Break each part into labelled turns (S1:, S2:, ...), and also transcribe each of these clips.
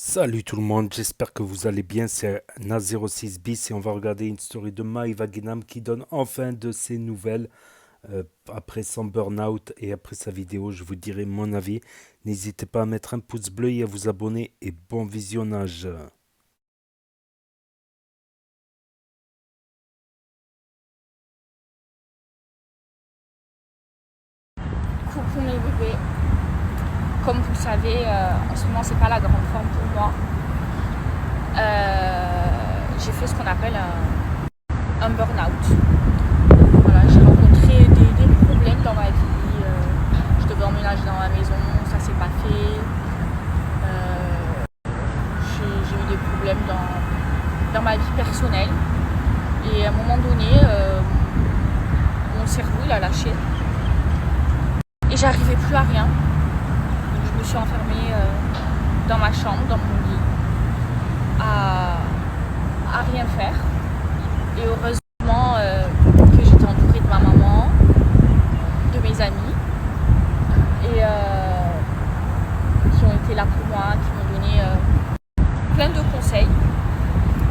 S1: Salut tout le monde, j'espère que vous allez bien, c'est Na06 bis et on va regarder une story de Maïva Genam qui donne enfin de ses nouvelles après son burn-out et après sa vidéo, je vous dirai mon avis. N'hésitez pas à mettre un pouce bleu et à vous abonner et bon visionnage.
S2: Coucou mes bébés. Comme vous le savez, en ce moment c'est pas la grande forme pour moi. J'ai fait ce qu'on appelle un burn-out. Voilà, j'ai rencontré des problèmes dans ma vie. Je devais emménager dans ma maison, ça s'est pas fait. J'ai eu des problèmes dans ma vie personnelle. Et à un moment donné, mon cerveau il a lâché. Et j'arrivais plus à rien. Donc je me suis enfermée dans ma chambre, dans mon lit, à rien faire. Et heureusement que j'étais entourée de ma maman, de mes amis, et qui ont été là pour moi, qui m'ont donné plein de conseils.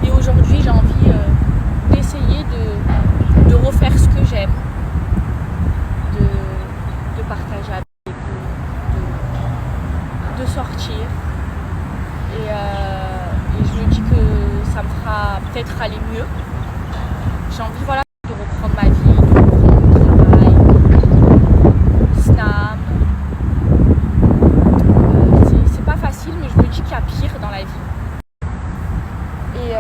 S2: Et aujourd'hui, j'ai envie d'essayer de refaire ce que j'aime, de partager avec eux, de sortir. Et je me dis que ça me fera peut-être aller mieux. J'ai envie voilà, de reprendre ma vie, de reprendre mon travail, Snap. C'est pas facile, mais je me dis qu'il y a pire dans la vie. Et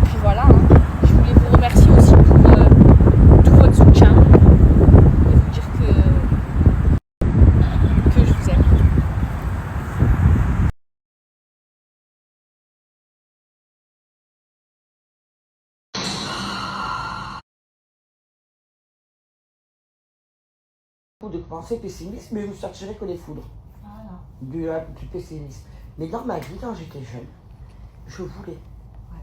S2: puis voilà, hein. Je voulais vous remercier aussi pour tout votre soutien et vous dire que je vous aime.
S3: De penser pessimiste, mais je ne sortirai que les foudres
S2: Voilà.
S3: du pessimisme. Mais dans ma vie, quand j'étais jeune, je voulais.
S2: Ouais.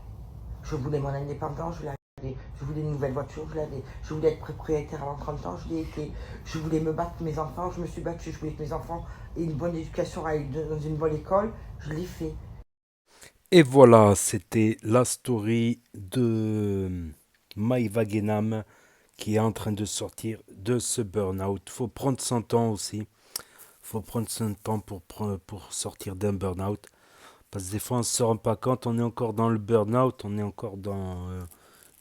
S3: Je voulais mon indépendance, je l'avais. Je voulais une nouvelle voiture, je l'avais. Je voulais être propriétaire avant 30 ans, je l'ai été. Je voulais me battre pour mes enfants, je me suis battue. Je voulais que mes enfants aient une bonne éducation, aillent dans une bonne école, je l'ai fait.
S1: Et voilà, c'était la story de Maïva Genam qui est en train de sortir de ce burn-out. Faut prendre son temps aussi. Faut prendre son temps pour sortir d'un burn-out. Parce que des fois, on ne se rend pas compte, on est encore dans le burn-out, on est encore dans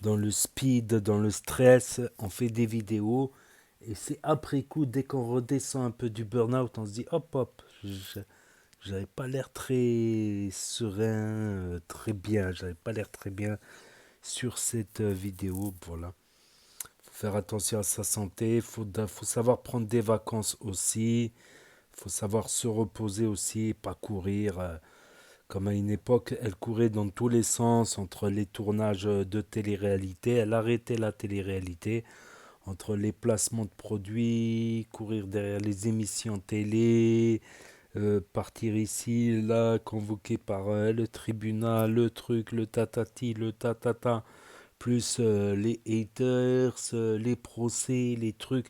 S1: le speed, dans le stress, on fait des vidéos. Et c'est après coup, dès qu'on redescend un peu du burn-out, on se dit hop hop, j'avais pas l'air très serein, très bien, j'avais pas l'air très bien sur cette vidéo. Voilà. Faut faire attention à sa santé, faut savoir prendre des vacances aussi, faut savoir se reposer aussi, pas courir. Comme à une époque, elle courait dans tous les sens entre les tournages de télé-réalité. Elle arrêtait la télé-réalité entre les placements de produits, courir derrière les émissions télé, partir ici, là, convoqué par le tribunal, le truc, le tatati, le tatata, plus les haters, les procès, les trucs.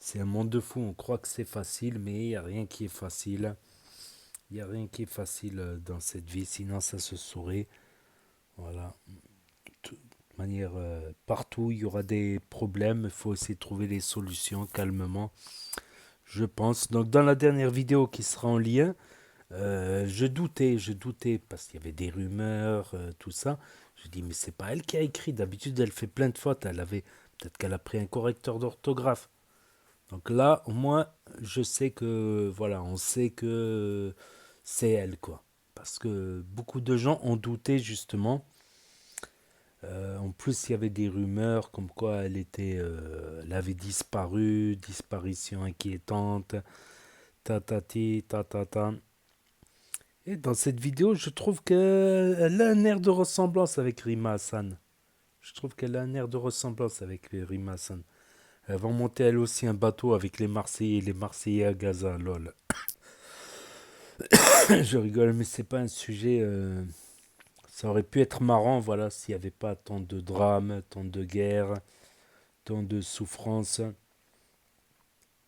S1: C'est un monde de fou. On croit que c'est facile, mais il n'y a rien qui est facile. Il n'y a rien qui est facile dans cette vie, sinon ça se saurait. Voilà. De manière, partout, il y aura des problèmes. Il faut essayer de trouver les solutions calmement, je pense. Donc, dans la dernière vidéo qui sera en lien, je doutais, parce qu'il y avait des rumeurs, tout ça. Je dis, mais c'est pas elle qui a écrit. D'habitude, elle fait plein de fautes. Peut-être qu'elle a pris un correcteur d'orthographe. Donc là, au moins, je sais que, voilà, on sait que c'est elle, quoi. Parce que beaucoup de gens ont douté, justement. En plus, il y avait des rumeurs comme quoi elle avait disparu, disparition inquiétante, tatati, tatata. Et dans cette vidéo, je trouve qu'elle a un air de ressemblance avec Rima Hassan. Je trouve qu'elle a un air de ressemblance avec Rima Hassan. Elle va monter elle aussi un bateau avec les Marseillais à Gaza, lol. Je rigole, mais c'est pas un sujet. Ça aurait pu être marrant, voilà, s'il n'y avait pas tant de drames, tant de guerres, tant de souffrances.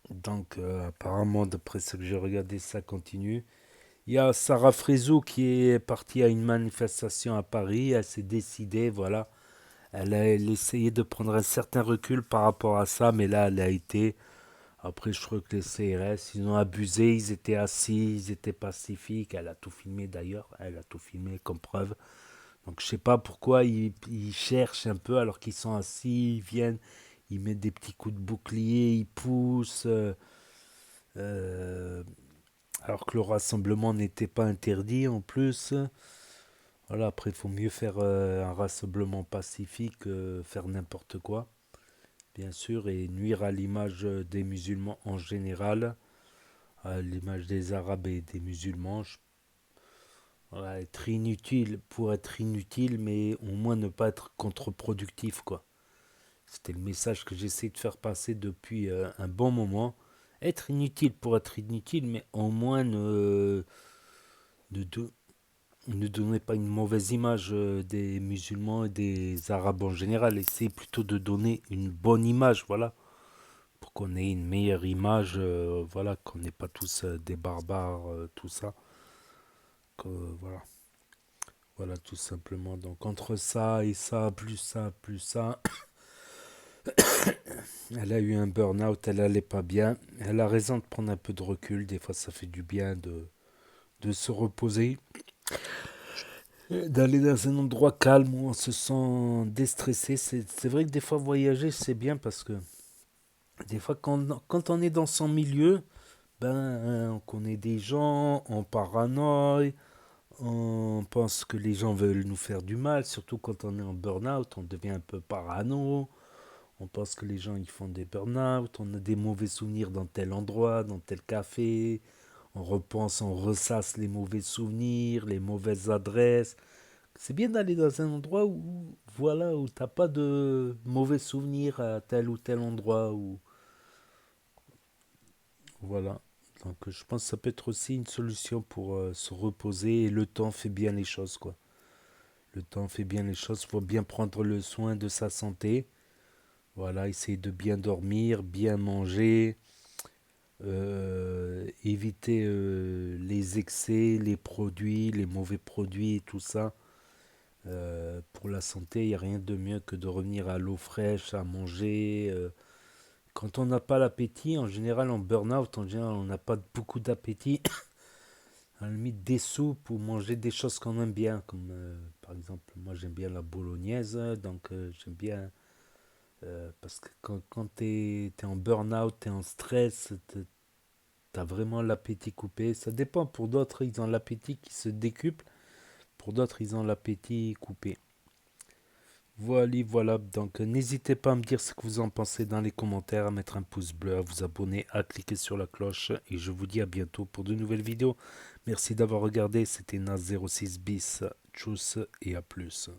S1: Donc, apparemment, d'après ce que j'ai regardé, ça continue. Il y a Sarah Frézou qui est partie à une manifestation à Paris. Elle s'est décidée, voilà. Elle essayait de prendre un certain recul par rapport à ça, mais là, elle a été. Après, je trouve que les CRS, ils ont abusé. Ils étaient assis, ils étaient pacifiques. Elle a tout filmé d'ailleurs. Elle a tout filmé comme preuve. Donc, je sais pas pourquoi ils cherchent un peu alors qu'ils sont assis. Ils viennent, ils mettent des petits coups de bouclier, ils poussent. Euh, alors que le rassemblement n'était pas interdit en plus. Voilà, après, il faut mieux faire un rassemblement pacifique que faire n'importe quoi, bien sûr, et nuire à l'image des musulmans en général, à l'image des Arabes et des musulmans. Voilà, être inutile pour être inutile, mais au moins ne pas être contre-productif, quoi. C'était le message que j'essaie de faire passer depuis un bon moment. Être inutile pour être inutile, mais au moins ne, ne donnez pas une mauvaise image des musulmans et des arabes en général. Essayez plutôt de donner une bonne image, voilà, pour qu'on ait une meilleure image, voilà, qu'on n'est pas tous des barbares, tout ça. Voilà, voilà, tout simplement. Donc entre ça et ça, plus ça, elle a eu un burn-out, elle allait pas bien. Elle a raison de prendre un peu de recul. Des fois, ça fait du bien de se reposer. D'aller dans un endroit calme où on se sent déstressé. C'est vrai que des fois voyager c'est bien parce que des fois quand on est dans son milieu, ben on connaît des gens, on paranoïe, on pense que les gens veulent nous faire du mal, surtout quand on est en burn-out, on devient un peu parano, on pense que les gens ils font des burn-out, on a des mauvais souvenirs dans tel endroit, dans tel café, on repense, on ressasse les mauvais souvenirs, les mauvaises adresses. C'est bien d'aller dans un endroit où, voilà, où t'as pas de mauvais souvenirs à tel ou tel endroit. Voilà. Donc je pense que ça peut être aussi une solution pour se reposer et le temps fait bien les choses, quoi. Le temps fait bien les choses. Il faut bien prendre le soin de sa santé. Voilà, essayer de bien dormir, bien manger, éviter les excès, les produits, les mauvais produits et tout ça. Pour la santé, il n'y a rien de mieux que de revenir à l'eau fraîche, à manger. Quand on n'a pas l'appétit, en général en burn-out, en général on n'a pas beaucoup d'appétit. À la limite des soupes ou manger des choses qu'on aime bien, comme par exemple moi j'aime bien la bolognaise, donc j'aime bien parce que quand t'es en burn-out, t'es en stress, t'as vraiment l'appétit coupé. Ça dépend, pour d'autres ils ont l'appétit qui se décuple, pour d'autres ils ont l'appétit coupé. Voilà, voilà. Donc, n'hésitez pas à me dire ce que vous en pensez dans les commentaires, à mettre un pouce bleu, à vous abonner, à cliquer sur la cloche. Et je vous dis à bientôt pour de nouvelles vidéos. Merci d'avoir regardé. C'était Nas06 bis. Tchuss et à plus.